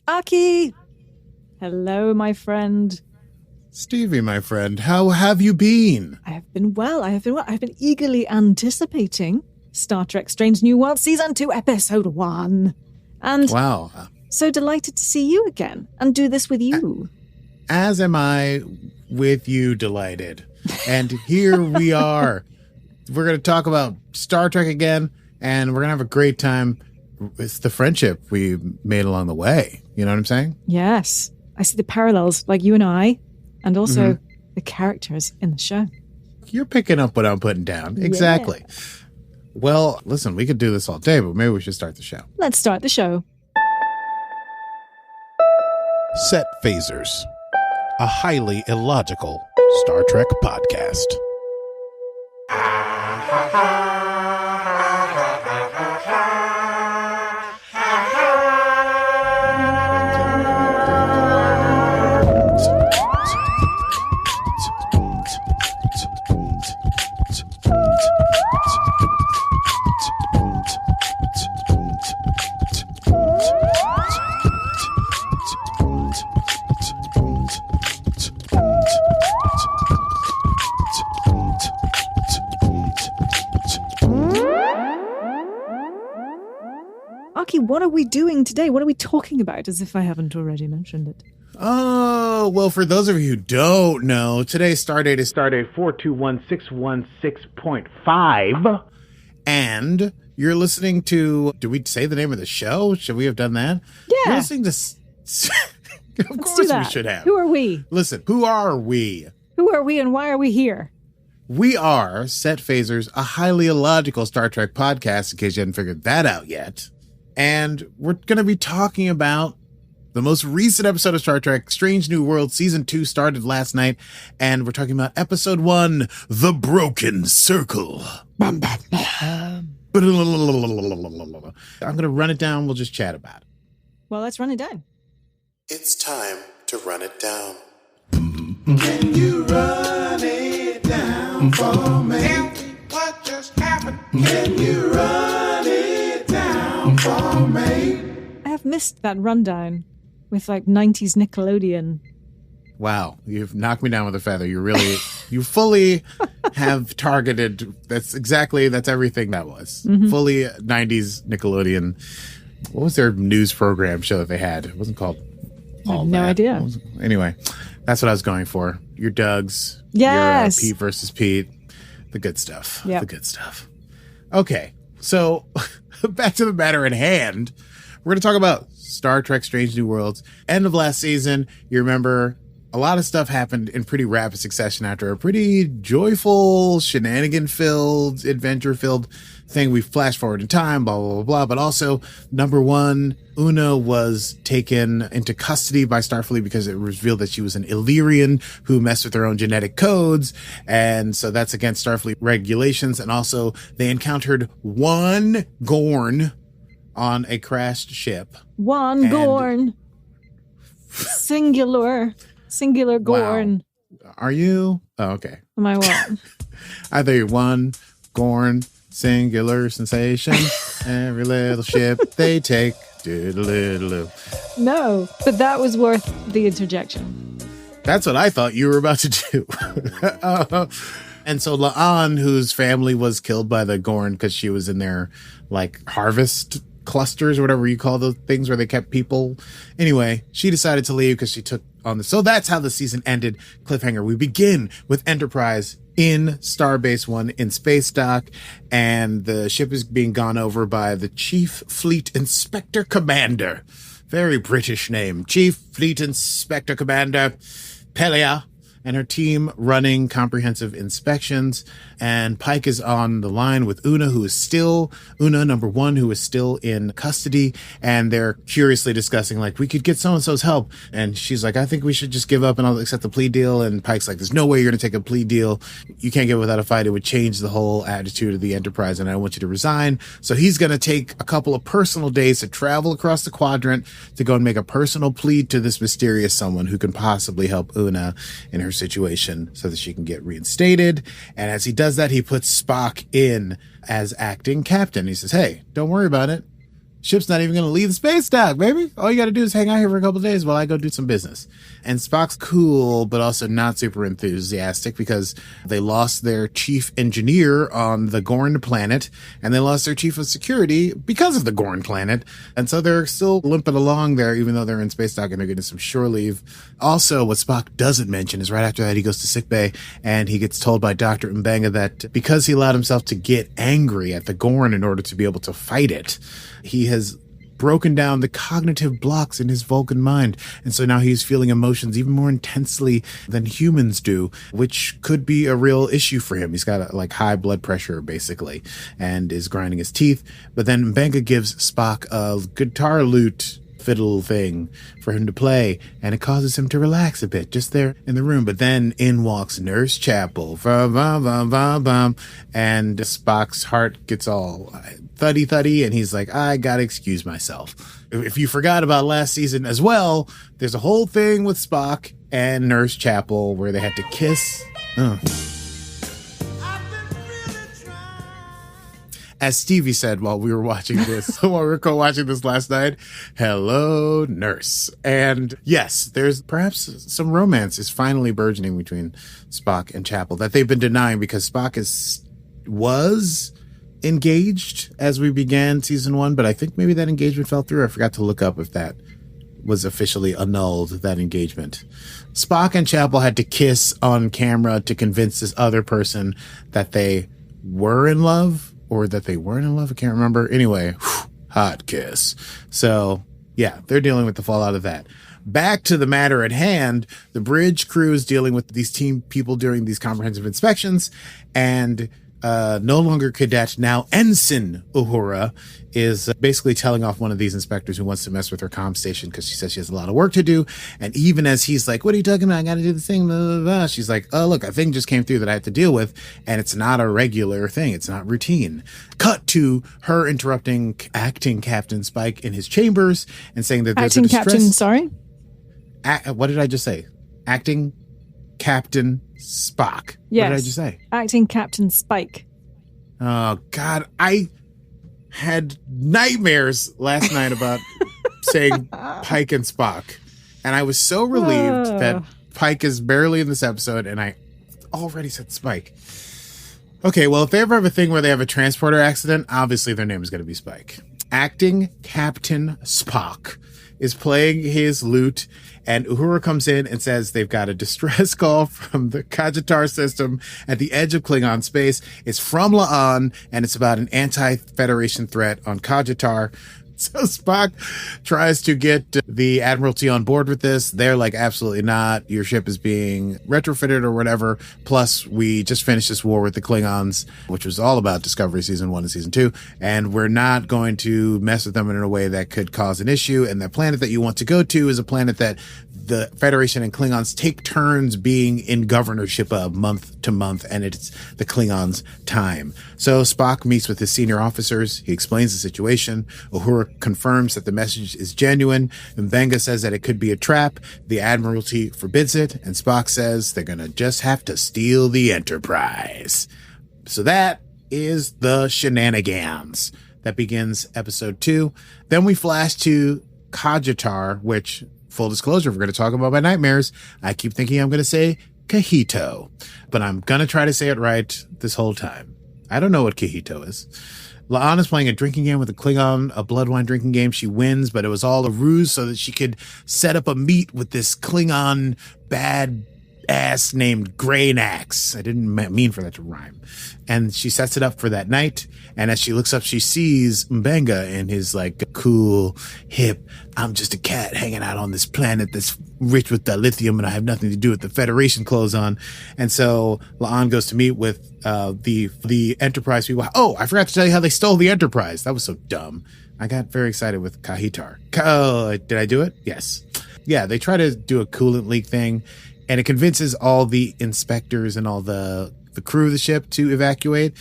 Aki! Hello, my friend. Stevie, my friend, how have you been? I have been well. I have been eagerly anticipating Star Trek Strange New World Season 2, Episode 1. And wow. So delighted to see you again and do this with you. As am I with you, delighted. And here we are. We're going to talk about Star Trek again, and we're going to have a great time. It's the friendship we made along the way. You know what I'm saying? Yes. I see the parallels, like you and I, and also the characters in the show. You're picking up what I'm putting down. Exactly. Yeah. Well, listen, we could do this all day, but maybe we should start the show. Let's start the show. Set Phasers, a highly illogical Star Trek podcast. What are we doing today? What are we talking about, as if I haven't already mentioned it? Oh, well, for those of you who don't know, today's stardate is stardate 421616.5. And you're listening to, do we say the name of the show? Should we have done that? Yeah. You're listening to, of course we should have. Who are we? Listen, who are we? Who are we and why are we here? We are Set Phasers, a highly illogical Star Trek podcast, in case you hadn't figured that out yet. And we're going to be talking about the most recent episode of Star Trek, Strange New World. Season 2 started last night. And we're talking about Episode 1, The Broken Circle. I'm going to run it down. We'll just chat about it. Well, let's run it down. It's time to run it down. Can you run it down for me? Tell me what just happened. Can you run it down for me? I have missed that rundown with like 90s Nickelodeon. Wow, you've knocked me down with a feather. You fully have targeted. That's everything that was. Fully 90s Nickelodeon. What was their news program show that they had? It wasn't called I have no idea. Anyway, that's what I was going for. Your Dougs. Yes. Your Pete versus Pete. The good stuff. Yep. The good stuff. Okay, so back to the matter at hand. We're going to talk about Star Trek Strange New Worlds. End of last season. You remember a lot of stuff happened in pretty rapid succession after a pretty joyful, shenanigan-filled, adventure-filled thing. We flash forward in time, blah, blah, blah, blah. But also, number one, Una was taken into custody by Starfleet because it was revealed that she was an Illyrian who messed with her own genetic codes. And so that's against Starfleet regulations. And also, they encountered one Gorn on a crashed ship. One Gorn. Singular Gorn. Wow. Are you? Oh, okay. Am I what? Either you're one Gorn, singular sensation. Every little ship they take. Doodle-doodle-doo. No, but that was worth the interjection. That's what I thought you were about to do. And so La'an, whose family was killed by the Gorn because she was in their like harvest clusters or whatever you call those things where they kept people. Anyway, she decided to leave because she took on this. So that's how the season ended. Cliffhanger. We begin with Enterprise in Starbase 1 in Space Dock, and the ship is being gone over by the Chief Fleet Inspector Commander. Very British name. Chief Fleet Inspector Commander Pelia and her team running comprehensive inspections. And Pike is on the line with Una, Una number one, who is still in custody. And they're curiously discussing, like, we could get so-and-so's help. And she's like, I think we should just give up and I'll accept the plea deal. And Pike's like, there's no way you're going to take a plea deal. You can't give without a fight. It would change the whole attitude of the Enterprise, and I want you to resign. So he's going to take a couple of personal days to travel across the quadrant to go and make a personal plea to this mysterious someone who can possibly help Una in her situation so that she can get reinstated. And as he does that, he puts Spock in as acting captain. He says, hey, don't worry about it. ship's not even going to leave the space dock, baby. All you got to do is hang out here for a couple of days while I go do some business. And Spock's cool, but also not super enthusiastic because they lost their chief engineer on the Gorn planet, and they lost their chief of security because of the Gorn planet. And so they're still limping along there, even though they're in space dock and they're getting some shore leave. Also, what Spock doesn't mention is right after that, he goes to sickbay and he gets told by Dr. M'Benga that because he allowed himself to get angry at the Gorn in order to be able to fight it, he has broken down the cognitive blocks in his Vulcan mind. And so now he's feeling emotions even more intensely than humans do, which could be a real issue for him. He's got like high blood pressure basically and is grinding his teeth. But then M'Benga gives Spock a guitar lute fiddle thing for him to play, and it causes him to relax a bit just there in the room. But then in walks Nurse Chapel, and Spock's heart gets all thuddy, and he's like, I gotta excuse myself. If you forgot about last season as well, there's a whole thing with Spock and Nurse Chapel where they had to kiss. As Stevie said while we were watching this, while we were co-watching this last night, hello, nurse. And yes, there's perhaps some romance is finally burgeoning between Spock and Chapel that they've been denying because Spock was engaged as we began season 1, but I think maybe that engagement fell through. I forgot to look up if that was officially annulled, that engagement. Spock and Chapel had to kiss on camera to convince this other person that they were in love. Or that they weren't in love. I can't remember. Anyway, hot kiss. So, yeah, they're dealing with the fallout of that. Back to the matter at hand, the bridge crew is dealing with these team people during these comprehensive inspections, and no longer cadet, now Ensign Uhura is basically telling off one of these inspectors who wants to mess with her comm station because she says she has a lot of work to do. And even as he's like, what are you talking about? I got to do the thing. Blah, blah, blah. She's like, oh, look, a thing just came through that I have to deal with. And it's not a regular thing. It's not routine. Cut to her interrupting acting Captain Pike in his chambers and saying that there's acting a distress. Captain, sorry? What did I just say? Acting Captain Spock. Yes. What did I just say? Acting Captain Spike. Oh, God. I had nightmares last night about saying Pike and Spock. And I was so relieved that Pike is barely in this episode, and I already said Spike. Okay, well, if they ever have a thing where they have a transporter accident, obviously their name is going to be Spike. Acting Captain Spock is playing his lute, and Uhura comes in and says they've got a distress call from the Kajitar system at the edge of Klingon space. It's from La'an, and it's about an anti-Federation threat on Kajitar. So Spock tries to get the Admiralty on board with this. They're like, absolutely not. Your ship is being retrofitted or whatever. Plus, we just finished this war with the Klingons, which was all about Discovery Season 1 and Season 2. And we're not going to mess with them in a way that could cause an issue. And the planet that you want to go to is a planet that the Federation and Klingons take turns being in governorship of month to month, and it's the Klingons' time. So Spock meets with his senior officers. He explains the situation. Uhura confirms that the message is genuine. M'Benga says that it could be a trap. The Admiralty forbids it, and Spock says they're going to just have to steal the Enterprise. So that is the shenanigans. That begins episode 2. Then we flash to Kajitar, which, full disclosure, if we're going to talk about my nightmares, I keep thinking I'm going to say Kahito, but I'm going to try to say it right this whole time. I don't know what Kahito is. La'an is playing a drinking game with a Klingon, a blood wine drinking game. She wins, but it was all a ruse so that she could set up a meet with this Klingon bad ass named Greynax. I didn't mean for that to rhyme. And she sets it up for that night. And as she looks up, she sees M'Benga in his like cool, hip, I'm just a cat hanging out on this planet that's rich with dilithium and I have nothing to do with the Federation clothes on. And so La'an goes to meet with the Enterprise people. Oh, I forgot to tell you how they stole the Enterprise. That was so dumb. I got very excited with Kajitar. Did I do it? Yes. Yeah, they try to do a coolant leak thing, and it convinces all the inspectors and all the crew of the ship to evacuate.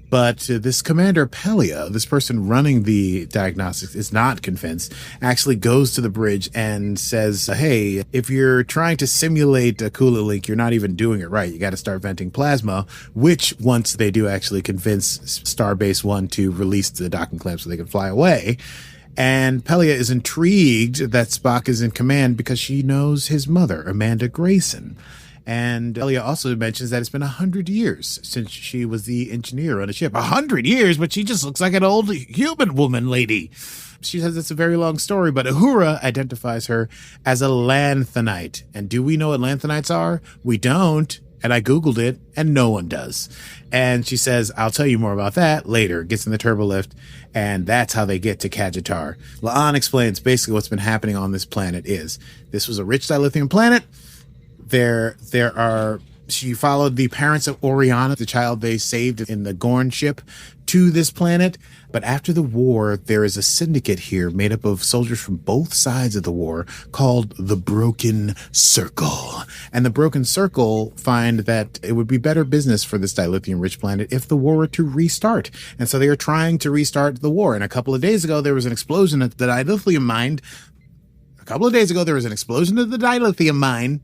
But this Commander Pelia, this person running the diagnostics, is not convinced, actually goes to the bridge and says, hey, if you're trying to simulate a coolant leak, you're not even doing it right. You got to start venting plasma, which once they do actually convince Starbase 1 to release the docking clamp so they can fly away. And Pelia is intrigued that Spock is in command because she knows his mother, Amanda Grayson. And Pelia also mentions that it's been 100 years since she was the engineer on the ship. 100 years, but she just looks like an old human woman lady. She says it's a very long story, but Uhura identifies her as a Lanthanite. And do we know what Lanthanites are? We don't. And I Googled it, and no one does. And she says, I'll tell you more about that later. Gets in the turbolift, and that's how they get to Kajitar. La'an explains basically what's been happening on this planet is. This was a rich dilithium planet. She followed the parents of Oriana, the child they saved in the Gorn ship, to this planet. But after the war, there is a syndicate here made up of soldiers from both sides of the war called the Broken Circle. And the Broken Circle find that it would be better business for this dilithium-rich planet if the war were to restart. And so they are trying to restart the war. And a couple of days ago, there was an explosion at the dilithium mine.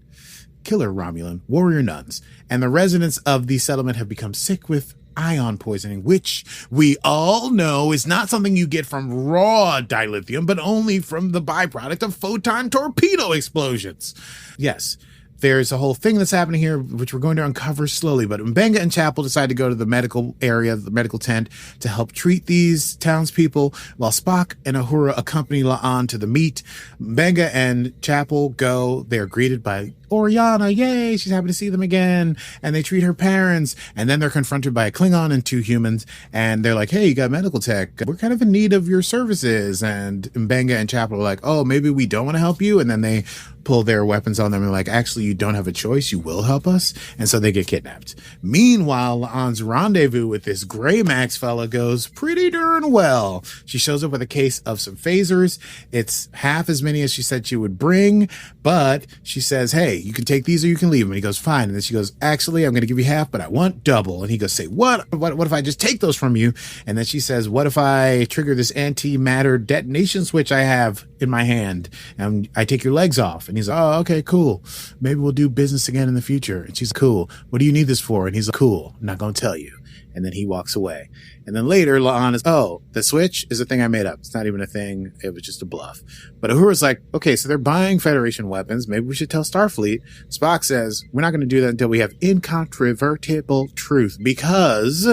Killer Romulan, warrior nuns, and the residents of the settlement have become sick with ion poisoning, which we all know is not something you get from raw dilithium, but only from the byproduct of photon torpedo explosions. Yes, there's a whole thing that's happening here, which we're going to uncover slowly. But Mbenga and Chapel decide to go to the medical area, the medical tent, to help treat these townspeople, while Spock and Uhura accompany La'an to the meet. Mbenga and Chapel go. They're greeted by Oriana. Yay, she's happy to see them again. And they treat her parents. And then they're confronted by a Klingon and two humans. And they're like, hey, you got medical tech. We're kind of in need of your services. And Mbenga and Chapel are like, oh, maybe we don't want to help you. And then they pull their weapons on them and like, actually, you don't have a choice. You will help us. And so they get kidnapped. Meanwhile, La'an's rendezvous with this Grey Max fella goes pretty darn well. She shows up with a case of some phasers. It's half as many as she said she would bring, but she says, hey, you can take these or you can leave them. And he goes, fine. And then she goes, actually, I'm going to give you half, but I want double. And he goes, say, what if I just take those from you? And then she says, what if I trigger this antimatter detonation switch I have in my hand and I take your legs off? And he's like, oh, okay, cool. Maybe we'll do business again in the future. And she's cool. What do you need this for? And he's like, cool. I'm not going to tell you. And then he walks away. And then later, La'an is, oh, the switch is a thing I made up. It's not even a thing. It was just a bluff. But Uhura's like, okay, so they're buying Federation weapons. Maybe we should tell Starfleet. Spock says, we're not going to do that until we have incontrovertible truth, because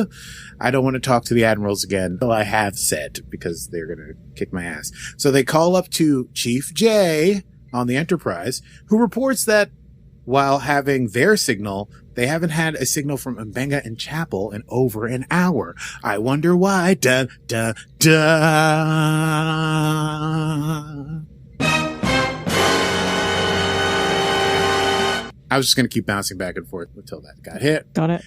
I don't want to talk to the admirals again until I have said, because they're going to kick my ass. So they call up to Chief J on the Enterprise, who reports that while having their signal, they haven't had a signal from Mbenga and Chapel in over an hour. I wonder why. Da, da, da. I was just going to keep bouncing back and forth until that got hit. Got it.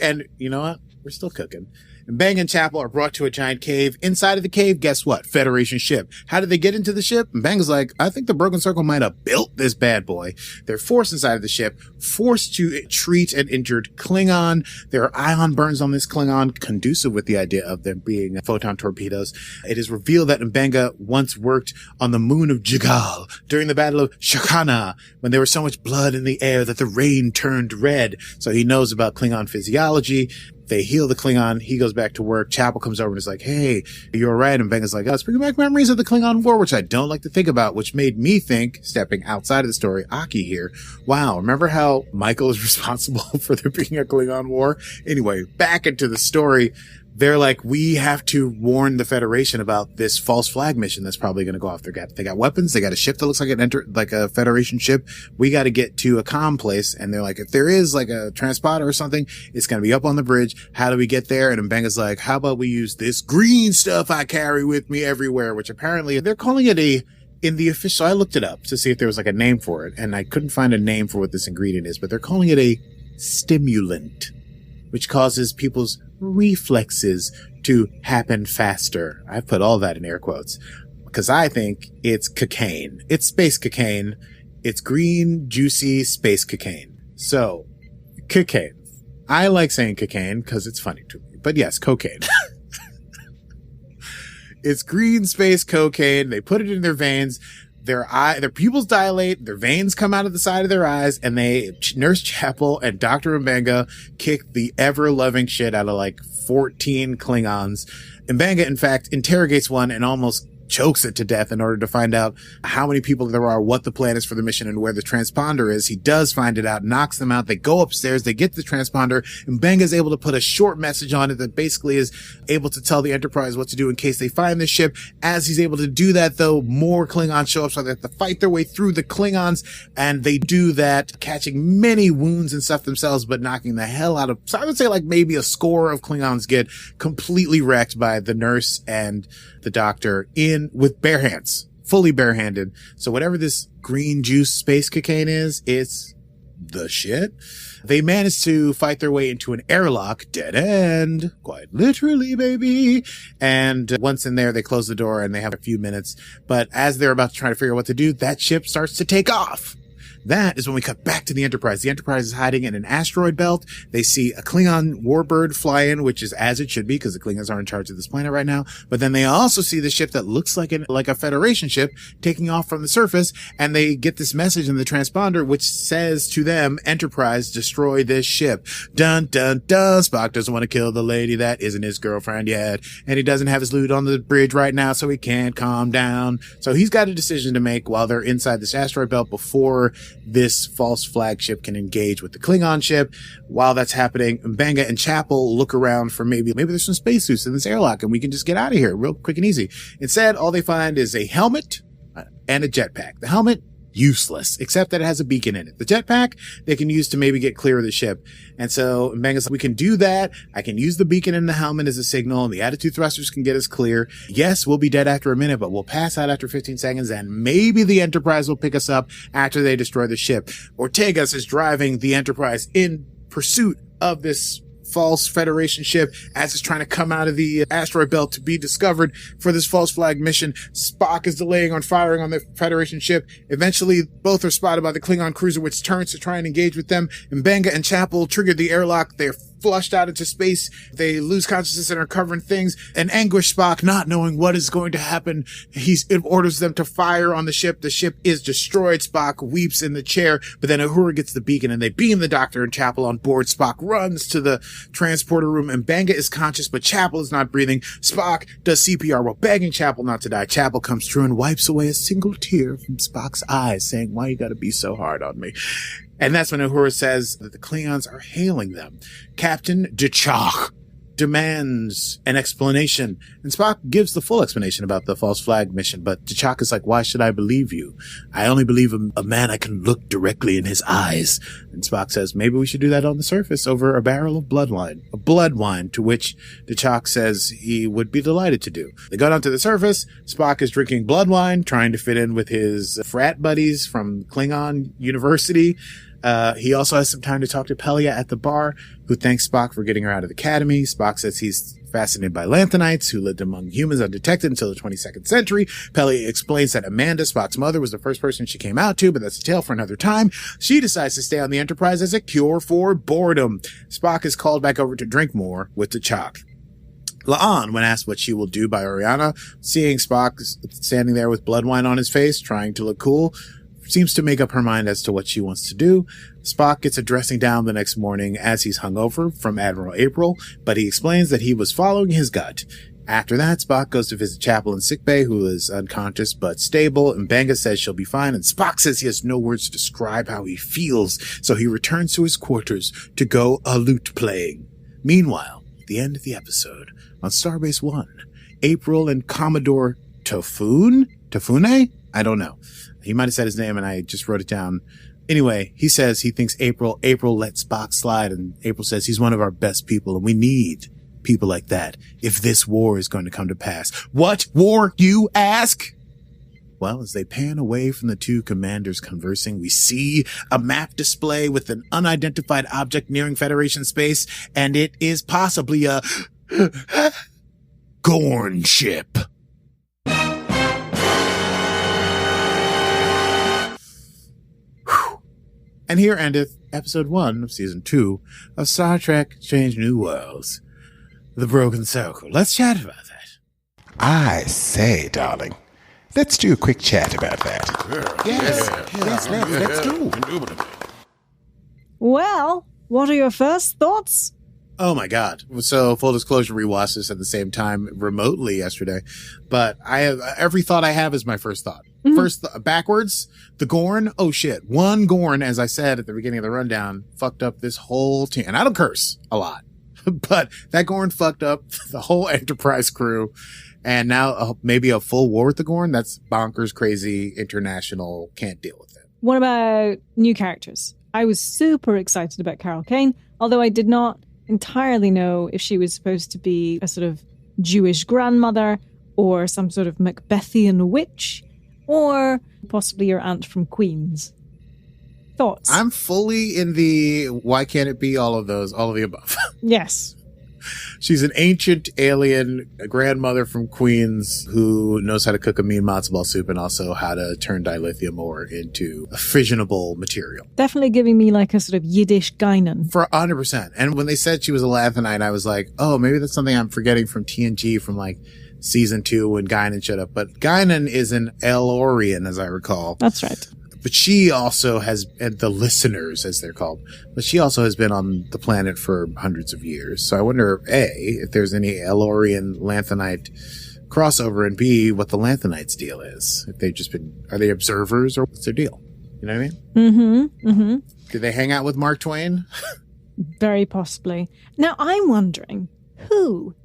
And you know what? We're still cooking. Mbenga and Chapel are brought to a giant cave. Inside of the cave, guess what? Federation ship. How did they get into the ship? Mbenga's like, I think the Broken Circle might have built this bad boy. They're forced inside of the ship, forced to treat an injured Klingon. There are ion burns on this Klingon, conducive with the idea of them being photon torpedoes. It is revealed that Mbenga once worked on the moon of Jigal during the Battle of Shakana, when there was so much blood in the air that the rain turned red. So he knows about Klingon physiology. They heal the Klingon. He goes back to work. Chapel comes over and is like, hey, you're all right. And Benga's like, oh, it's bringing back memories of the Klingon War, which I don't like to think about, which made me think, stepping outside of the story, Aki here, wow, remember how Michael is responsible for there being a Klingon War? Anyway, back into the story. They're like, we have to warn the Federation about this false flag mission that's probably going to go off. They got weapons. They got a ship that looks like a Federation ship. We got to get to a comm place. And they're like, if there is like a transponder or something, it's going to be up on the bridge. How do we get there? And Mbenga's like, how about we use this green stuff I carry with me everywhere, which apparently they're calling it in the official. I looked it up to see if there was like a name for it, and I couldn't find a name for what this ingredient is, but they're calling it a stimulant, which causes people's reflexes to happen faster. I put all that in air quotes because I think it's cocaine. It's space cocaine. It's green, juicy space cocaine. So, cocaine. I like saying cocaine because it's funny to me. But yes, cocaine. It's green space cocaine. They put it in their veins. Their pupils dilate, their veins come out of the side of their eyes, and Nurse Chapel and Dr. Mbenga kick the ever-loving shit out of like 14 Klingons. M'Benga, in fact, interrogates one and almost chokes it to death in order to find out how many people there are, what the plan is for the mission, and where the transponder is. He does find it out, knocks them out. They go upstairs, they get the transponder, and M'Benga is able to put a short message on it that basically is able to tell the Enterprise what to do in case they find the ship. As he's able to do that, though, more Klingons show up, so they have to fight their way through the Klingons, and they do that, catching many wounds and stuff themselves, but knocking the hell out of, so I would say like maybe a score of Klingons get completely wrecked by the nurse and the doctor with bare hands, fully barehanded. So whatever this green juice space cocaine is, it's the shit. They manage to fight their way into an airlock, dead end, quite literally, baby. And once in there, they close the door and they have a few minutes. But as they're about to try to figure out what to do, that ship starts to take off. That is when we cut back to the Enterprise. The Enterprise is hiding in an asteroid belt. They see a Klingon warbird fly in, which is as it should be because the Klingons are in charge of this planet right now. But then they also see the ship that looks like a Federation ship taking off from the surface. And they get this message in the transponder, which says to them, Enterprise, destroy this ship. Dun, dun, dun. Spock doesn't want to kill the lady that isn't his girlfriend yet. And he doesn't have his loot on the bridge right now, so he can't calm down. So he's got a decision to make while they're inside this asteroid belt before this false flagship can engage with the Klingon ship. While that's happening, M'Benga and Chapel look around for maybe there's some spacesuits in this airlock and we can just get out of here real quick and easy. Instead, all they find is a helmet and a jetpack. The helmet, useless, except that it has a beacon in it. The jetpack, they can use to maybe get clear of the ship. And so M'Benga's like, we can do that. I can use the beacon in the helmet as a signal, and the attitude thrusters can get us clear. Yes, we'll be dead after a minute, but we'll pass out after 15 seconds, and maybe the Enterprise will pick us up after they destroy the ship. Ortegas is driving the Enterprise in pursuit of this false Federation ship as it's trying to come out of the asteroid belt to be discovered for this false flag mission. Spock is delaying on firing on the Federation ship. Eventually, both are spotted by the Klingon cruiser, which turns to try and engage with them. M'Benga and Chapel trigger the airlock. They're flushed out into space. They lose consciousness and are covering things. An anguished Spock, not knowing what is going to happen, he orders them to fire on the ship. The ship is destroyed. Spock weeps in the chair, but then Uhura gets the beacon and they beam the Doctor and Chapel on board. Spock runs to the transporter room and M'Benga is conscious, but Chapel is not breathing. Spock does CPR while begging Chapel not to die. Chapel comes through and wipes away a single tear from Spock's eyes, saying, "Why you gotta be so hard on me?" And that's when Uhura says that the Klingons are hailing them. Captain T'Chak demands an explanation, and Spock gives the full explanation about the false flag mission, but T'Chak is like, "Why should I believe you? I only believe a man I can look directly in his eyes." And Spock says, maybe we should do that on the surface over a barrel of blood wine, to which T'Chak says he would be delighted to do. They go down to the surface. Spock is drinking blood wine, trying to fit in with his frat buddies from Klingon University. He also has some time to talk to Pelia at the bar, who thanks Spock for getting her out of the academy. Spock says he's fascinated by Lanthanites, who lived among humans undetected until the 22nd century. Pelia explains that Amanda, Spock's mother, was the first person she came out to, but that's a tale for another time. She decides to stay on the Enterprise as a cure for boredom. Spock is called back over to drink more with T'Chak. La'an, when asked what she will do by Oriana, seeing Spock standing there with blood wine on his face, trying to look cool, seems to make up her mind as to what she wants to do. Spock gets a dressing down the next morning as he's hungover from Admiral April, but he explains that he was following his gut. After that, Spock goes to visit Chapel in sickbay, who is unconscious but stable, and M'Benga says she'll be fine, and Spock says he has no words to describe how he feels, so he returns to his quarters to go lute playing. Meanwhile, at the end of the episode, on Starbase 1, April and Commodore Tafune? I don't know. He might have said his name and I just wrote it down. Anyway, he says he thinks April let Spock slide, and April says he's one of our best people and we need people like that if this war is going to come to pass. What war, you ask? Well, as they pan away from the two commanders conversing, we see a map display with an unidentified object nearing Federation space, and it is possibly a Gorn ship. And here endeth episode 1 of season 2 of Star Trek Strange New Worlds, The Broken Circle. Let's chat about that. I say, darling, let's do a quick chat about that. Yes, let's do. Well, what are your first thoughts? Oh my God. So full disclosure, rewatched this at the same time remotely yesterday, but I have every thought I have is my first thought. Backwards, the Gorn. Oh shit. One Gorn, as I said at the beginning of the rundown, fucked up this whole team. And I don't curse a lot, but that Gorn fucked up the whole Enterprise crew. And now maybe a full war with the Gorn. That's bonkers, crazy, international. Can't deal with it. What about new characters? I was super excited about Carol Kane, although I did not entirely know if she was supposed to be a sort of Jewish grandmother or some sort of Macbethian witch or possibly your aunt from Queens. Thoughts? I'm fully in the why can't it be all of those, all of the above. Yes. She's an ancient alien grandmother from Queens who knows how to cook a mean matzo ball soup and also how to turn dilithium ore into a fissionable material. Definitely giving me like a sort of Yiddish Guinan. For 100%. And when they said she was a Lathanite, I was like, oh, maybe that's something I'm forgetting from TNG from like season 2 when Guinan showed up. But Guinan is an Elorian, as I recall. That's right. But she also has, and the listeners, as they're called, but she also has been on the planet for hundreds of years. So I wonder, A, if there's any Elorian Lanthanite crossover, and B, what the Lanthanites' deal is. If they've just been, are they observers or what's their deal? You know what I mean? Mm-hmm. Mm-hmm. Did they hang out with Mark Twain? Very possibly. Now, I'm wondering, who,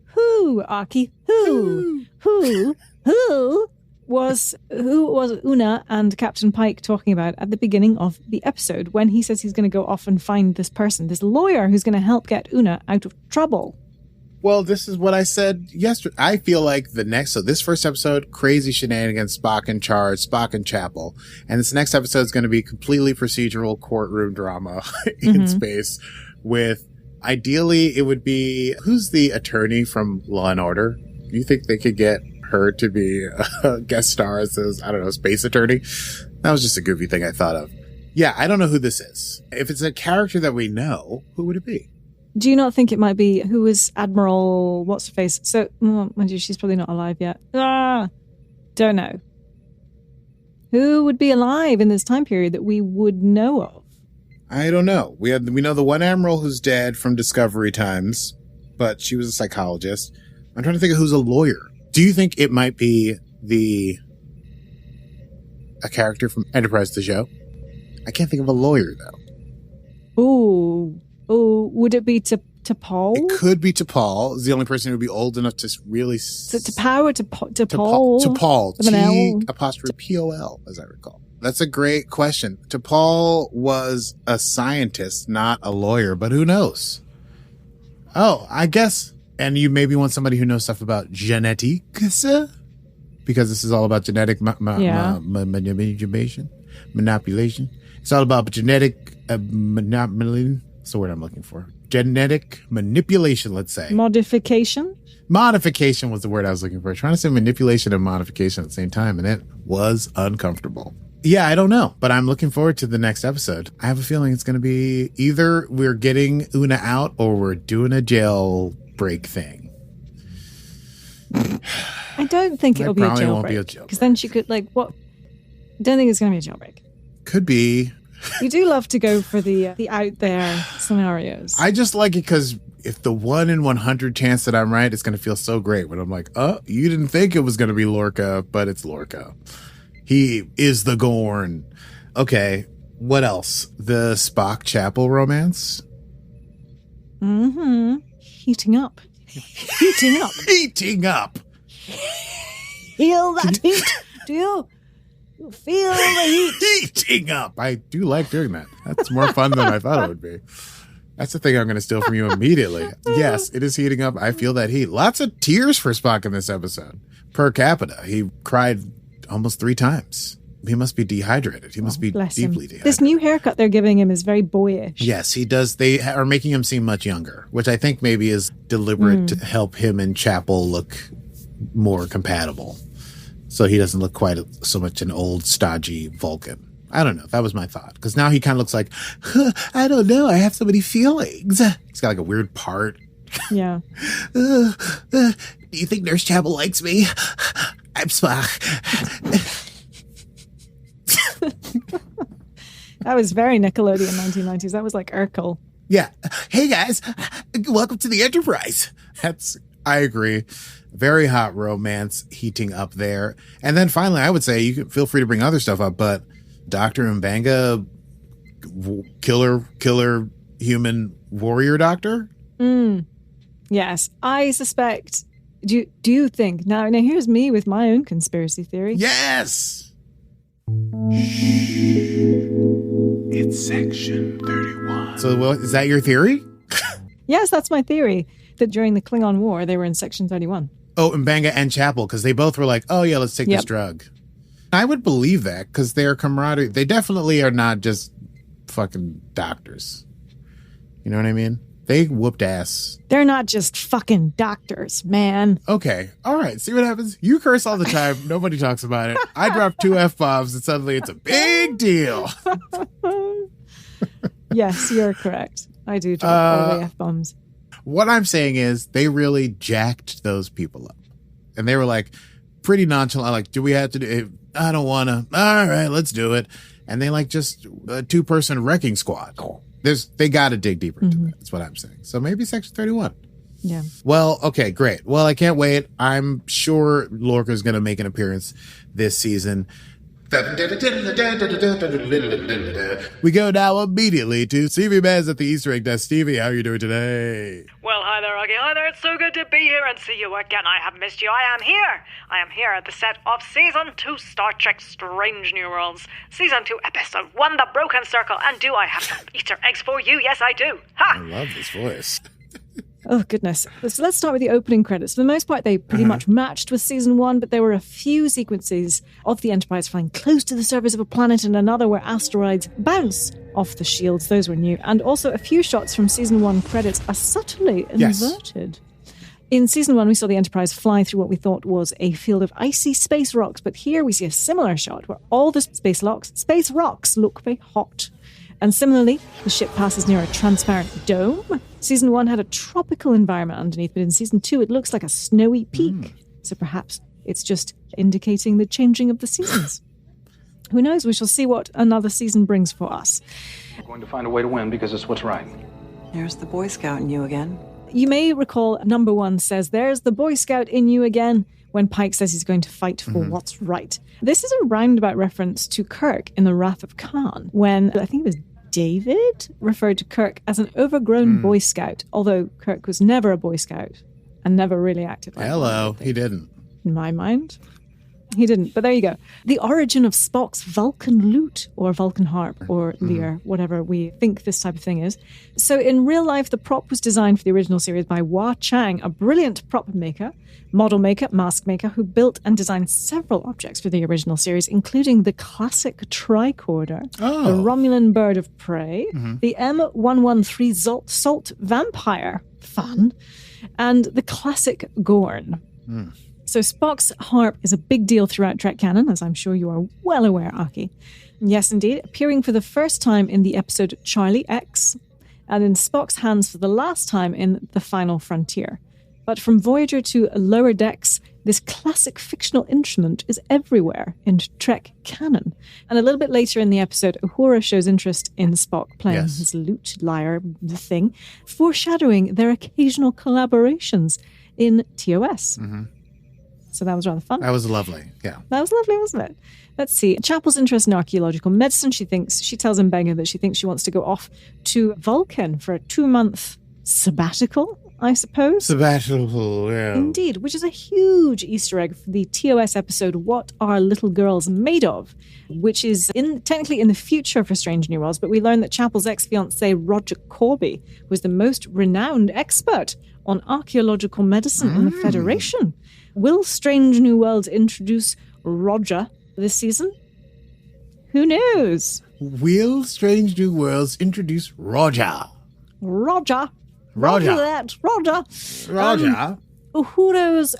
Aki, who was Una and Captain Pike talking about at the beginning of the episode when he says he's going to go off and find this person, this lawyer who's going to help get Una out of trouble? Well, this is what I said yesterday. I feel like so this first episode, crazy shenanigans, Spock in charge, Spock in chapel. And this next episode is going to be completely procedural courtroom drama in space with, ideally, it would be, who's the attorney from Law and Order? Do you think they could get her to be a guest star as, I don't know, space attorney? That was just a goofy thing I thought of. Yeah, I don't know who this is. If it's a character that we know, who would it be? Do you not think it might be, who is Admiral, what's her face? So, mind you, she's probably not alive yet. Don't know. Who would be alive in this time period that we would know of? I don't know. We know the one Admiral who's dead from Discovery times, but she was a psychologist. I'm trying to think of who's a lawyer. Do you think it might be a character from Enterprise the show? I can't think of a lawyer though. Ooh, would it be T'Pol? It could be T'Pol. Is the only person who would be old enough to really. T'Pol. T'Pol. With an L. Apostrophe P-O-L, as I recall. That's a great question. T'Pol was a scientist, not a lawyer, but who knows? Oh, I guess. And you maybe want somebody who knows stuff about genetics, because this is all about genetic manipulation. It's all about genetic manipulation. That's the word I'm looking for. Genetic manipulation, let's say. Modification? Modification was the word I was looking for. Trying to say manipulation and modification at the same time, and it was uncomfortable. Yeah, I don't know, but I'm looking forward to the next episode. I have a feeling it's going to be either we're getting Una out or we're doing a jailbreak thing. I don't think it'll be a jailbreak. Because then she could, I don't think it's going to be a jailbreak. Could be. You do love to go for the out there scenarios. I just like it because if the 1 in 100 chance that I'm right, it's going to feel so great when I'm like, oh, you didn't think it was going to be Lorca, but it's Lorca. He is the Gorn. Okay, what else? The Spock Chapel romance? Mm-hmm. Heating up. Heating up. Feel that heat? Do you feel the heat? Heating up. I do like doing that. That's more fun than I thought it would be. That's the thing I'm going to steal from you immediately. Yes, it is heating up. I feel that heat. Lots of tears for Spock in this episode. Per capita. He cried almost 3 times. He must be dehydrated. He must be deeply dehydrated. This new haircut they're giving him is very boyish. Yes, he does. They are making him seem much younger, which I think maybe is deliberate to help him and Chapel look more compatible. So he doesn't look quite so much an old, stodgy Vulcan. I don't know. That was my thought. Because now he kind of looks like, I don't know. I have so many feelings. He's got like a weird part. Yeah. Do you think Nurse Chapel likes me? I'm Spock. That was very Nickelodeon 1990s. That was like Urkel. Yeah. Hey guys, welcome to the Enterprise. I agree. Very hot romance heating up there. And then finally, I would say you can feel free to bring other stuff up, but Dr. M'Benga, killer human warrior doctor? Yes, I suspect. Do you think now here's me with my own conspiracy theory. Yes. It's Section 31. So is that your theory? Yes, that's my theory. That during the Klingon War, they were in Section 31. Oh, M'Benga and Chapel, because they both were like, oh yeah, let's take this drug. I would believe that, because their camaraderie, they definitely are not just fucking doctors. You know what I mean? They whooped ass. They're not just fucking doctors, man. Okay. All right. See what happens? You curse all the time. Nobody talks about it. I drop 2 F-bombs and suddenly it's a big deal. Yes, you're correct. I do drop all the F-bombs. What I'm saying is they really jacked those people up. And they were like pretty nonchalant. Like, do we have to do it? I don't want to. All right, let's do it. And they like just a 2-person wrecking squad. They got to dig deeper into that. That's what I'm saying. So maybe Section 31. Yeah. Well, okay, great. Well, I can't wait. I'm sure Lorca's going to make an appearance this season. We go now immediately to Stevie Bez at the Easter egg desk. Stevie, how are you doing today? Well, hi there, Augie. Hi there. It's so good to be here and see you again. I have missed you. I am here. I am here at the set of Season 2 Star Trek Strange New Worlds. Season 2, Episode 1, The Broken Circle. And do I have some Easter eggs for you? Yes, I do. Ha! I love this voice. Oh, goodness. So let's start with the opening credits. For the most part, they pretty much matched with Season 1, but there were a few sequences of the Enterprise flying close to the surface of a planet and another where asteroids bounce off the shields. Those were new. And also a few shots from Season 1 credits are subtly inverted. In Season 1, we saw the Enterprise fly through what we thought was a field of icy space rocks, but here we see a similar shot where all the space rocks look very hot. And similarly, the ship passes near a transparent dome. Season 1 had a tropical environment underneath, but in Season 2, it looks like a snowy peak. So perhaps it's just indicating the changing of the seasons. Who knows? We shall see what another season brings for us. We're going to find a way to win because it's what's right. There's the Boy Scout in you again. You may recall number 1 says, "There's the Boy Scout in you again," when Pike says he's going to fight for what's right. This is a roundabout reference to Kirk in The Wrath of Khan, when I think it was David referred to Kirk as an overgrown Boy Scout, although Kirk was never a Boy Scout and never really acted like one. Hello, he didn't. In my mind, he didn't. But there you go. The origin of Spock's Vulcan lute, or Vulcan harp, or lyre, whatever we think this type of thing is. So in real life, the prop was designed for the original series by Hua Chang, a brilliant prop maker, model maker, mask maker, who built and designed several objects for the original series, including the classic tricorder, the Romulan bird of prey, the M113 salt vampire, fun, and the classic Gorn. So Spock's harp is a big deal throughout Trek canon, as I'm sure you are well aware, Aki. Yes, indeed, appearing for the first time in the episode Charlie X, and in Spock's hands for the last time in The Final Frontier. But from Voyager to Lower Decks, this classic fictional instrument is everywhere in Trek canon. And a little bit later in the episode, Uhura shows interest in Spock playing his lute, lyre, the thing, foreshadowing their occasional collaborations in TOS. So that was rather fun. That was lovely. Yeah. That was lovely, wasn't it? Let's see. Chapel's interest in archaeological medicine. She tells M'Benga that she thinks she wants to go off to Vulcan for a 2-month sabbatical, I suppose. Sabbatical, yeah. Indeed, which is a huge Easter egg for the TOS episode, What Are Little Girls Made Of? Which is technically in the future for Strange New Worlds, but we learn that Chapel's ex-fiancé, Roger Corby, was the most renowned expert on archaeological medicine in the Federation. Will Strange New Worlds introduce Roger this season? Who knows? Will Strange New Worlds introduce Roger? Roger. Roger. That. Roger. Roger. Uhura's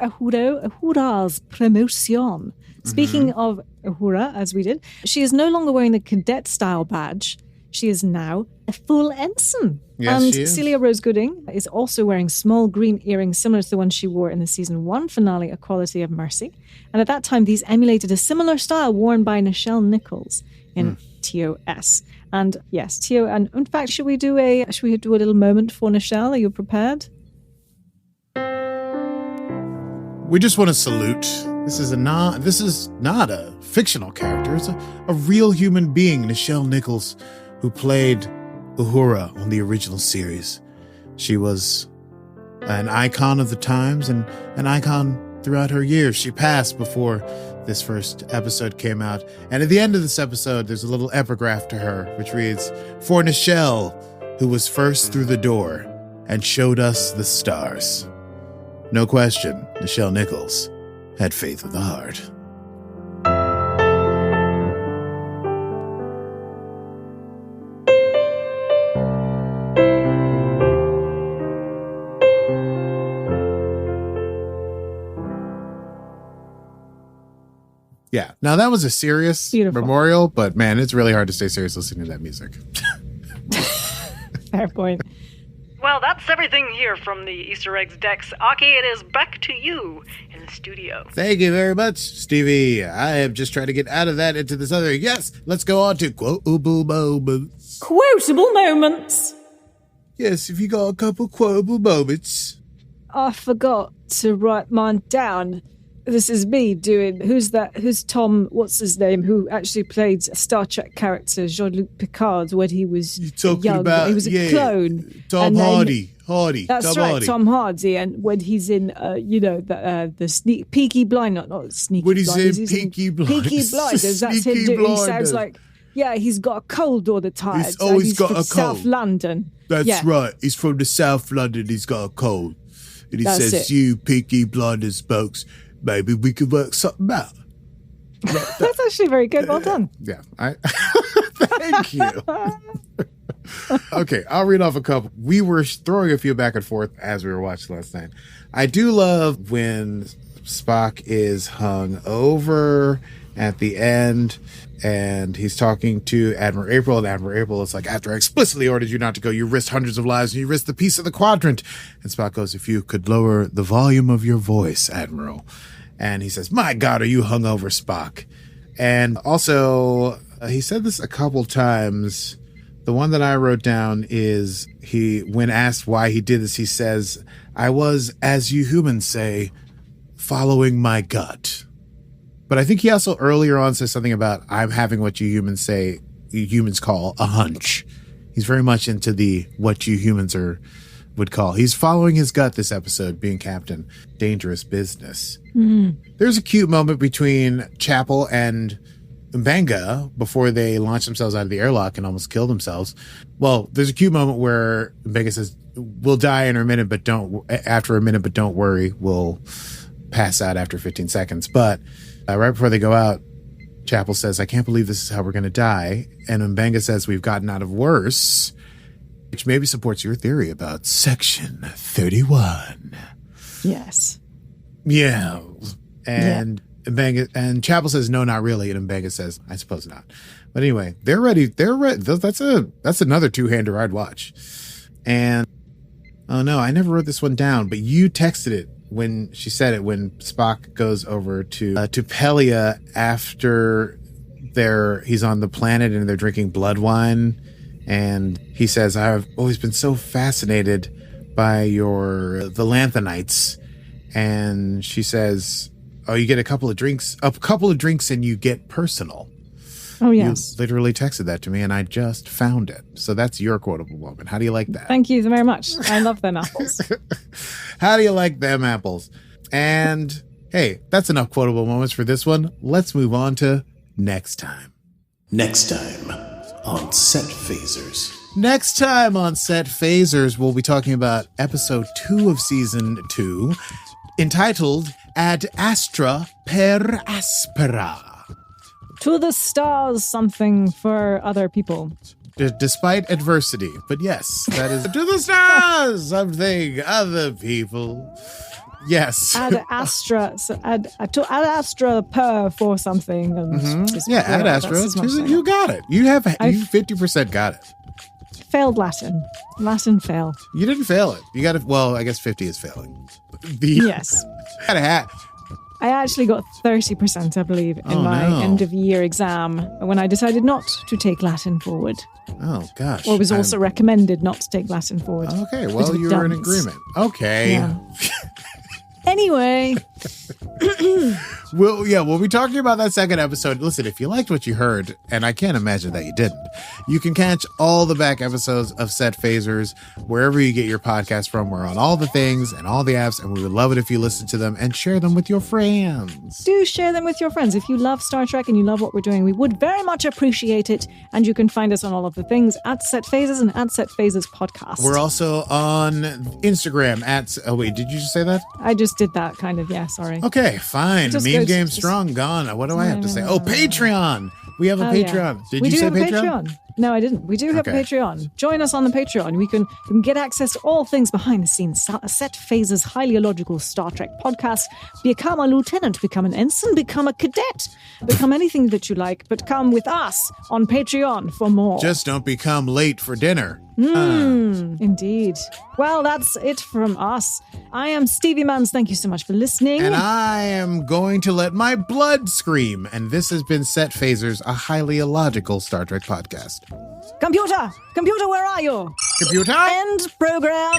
promotion. Speaking of Uhura, as we did, she is no longer wearing the cadet-style badge. She is now a full ensign. Yes, and she is. Celia Rose Gooding is also wearing small green earrings similar to the ones she wore in the season 1 finale, A Quality of Mercy. And at that time, these emulated a similar style worn by Nichelle Nichols in TOS. And yes, Tio. And in fact, should we do a little moment for Nichelle? Are you prepared? We just want to salute. This is not a fictional character. It's a real human being, Nichelle Nichols, who played Uhura on the original series. She was an icon of the times and an icon throughout her years. She passed before this first episode came out. And at the end of this episode, there's a little epigraph to her, which reads, "For Nichelle, who was first through the door and showed us the stars." No question, Nichelle Nichols had faith of the heart. Yeah. Now that was a serious Beautiful. memorial, but man, it's really hard to stay serious listening to that music. Fair point. Well, that's everything here from the Easter eggs decks. Aki, it is back to you in the studio. Thank you very much, Stevie. I am just trying to get out of that into this other. Yes, let's go on to quotable moments. Quotable moments. Yes, if you got a couple quotable moments. I forgot to write mine down. This is me doing. Who's that? Who's Tom? What's his name? Who actually played a Star Trek character, Jean-Luc Picard, when he was You're talking young. about He was a clone. Tom And then- Hardy. That's Tom right, Hardy. Tom Hardy. And when he's in, the Peaky Blinders, not Sneaky When he's Blinders. in Peaky Blinders. Peaky Blinders. That's him Sneaky doing. He Blinders. sounds like, yeah, he's got a cold all the time. He's always he's got from a South cold. London. That's Yeah. right. He's from the South London. He's got a cold. And he That's says, it. "You Peaky Blinders folks, maybe we could work something out." That's actually very good. Well done. Yeah. Thank you. Okay, I'll read off a couple. We were throwing a few back and forth as we were watching last night. I do love when Spock is hung over at the end and he's talking to Admiral April, and Admiral April is like, "After I explicitly ordered you not to go, you risked hundreds of lives and you risked the peace of the quadrant." And Spock goes, "If you could lower the volume of your voice, Admiral." And he says, "My God, are you hungover, Spock?" And also, he said this a couple times. The one that I wrote down is when asked why he did this, he says, "I was, as you humans say, following my gut." But I think he also earlier on says something about, "I'm having what you humans call a hunch." He's very much into the what you humans would call. He's following his gut this episode, being captain. Dangerous business. There's a cute moment between Chapel and M'Benga before they launch themselves out of the airlock and almost kill themselves. Well, there's a cute moment where M'Benga says, "We'll die in after a minute, but don't worry. We'll pass out after 15 seconds. But right before they go out, Chapel says, "I can't believe this is how we're going to die." And M'Benga says, "We've gotten out of worse," which maybe supports your theory about Section 31. Yes. Yeah. And M'Benga, and Chapel says, "No, not really." And M'Benga says, "I suppose not." But anyway, they're ready. They're ready. That's another two-hander I'd watch. And oh no, I never wrote this one down, but you texted it when she said it, when Spock goes over to Pelia after he's on the planet and they're drinking blood wine. And he says, "I've always been so fascinated by the Lanthanites." And she says, "Oh, you get a couple of drinks and you get personal." Oh, yes. You literally texted that to me and I just found it. So that's your quotable moment. How do you like that? Thank you very much. I love them apples. How do you like them apples? And hey, that's enough quotable moments for this one. Let's move on to next time. Next time on Set Phasers. Next time on Set Phasers, we'll be talking about episode 2 of season 2, entitled Ad Astra per Aspera. To the stars, something for other people. Despite adversity. But yes, that is to the stars, something other people. Yes. Ad Astra, so ad Astra per for something. And just, Yeah, Ad that's Astra. as much as I You got it. You 50% got it. failed Latin. Latin failed. You didn't fail it. You got it. Well, I guess 50 is failing. Yes. Got a hat. I actually got 30%, I believe, in my end of year exam when I decided not to take Latin forward. Oh, gosh. Or was also recommended not to take Latin forward. Okay, well, you were in agreement. Okay. Yeah. Anyway. We'll be talking about that second episode. Listen, if you liked what you heard, and I can't imagine that you didn't, you can catch all the back episodes of Set Phasers wherever you get your podcast from. We're on all the things and all the apps, and we would love it if you listen to them and share them with your friends. Do share them with your friends. If you love Star Trek and you love what we're doing, we would very much appreciate it. And you can find us on all of the things at Set Phasers and at Set Phasers Podcast. We're also on Instagram at... Oh, wait, did you just say that? I just did that, kind of. Yeah, sorry. Okay, fine. Just Meme go- game just- strong gone. What do I have to say? Oh, Patreon. We have a Oh, yeah. Patreon. Did We you do say have a Patreon? No, I didn't. We do have a Okay. Patreon. Join us on the Patreon. You can get access to all things behind the scenes. Set Phasers highly illogical Star Trek podcast. Become a lieutenant, become an ensign, become a cadet, become anything that you like, but come with us on Patreon for more. Just don't become late for dinner. Indeed. Well, that's it from us. I am Stevie Mans. Thank you so much for listening. And I am going to let my blood scream. And this has been Set Phasers, a highly illogical Star Trek podcast. Computer, where are you? Computer? End program.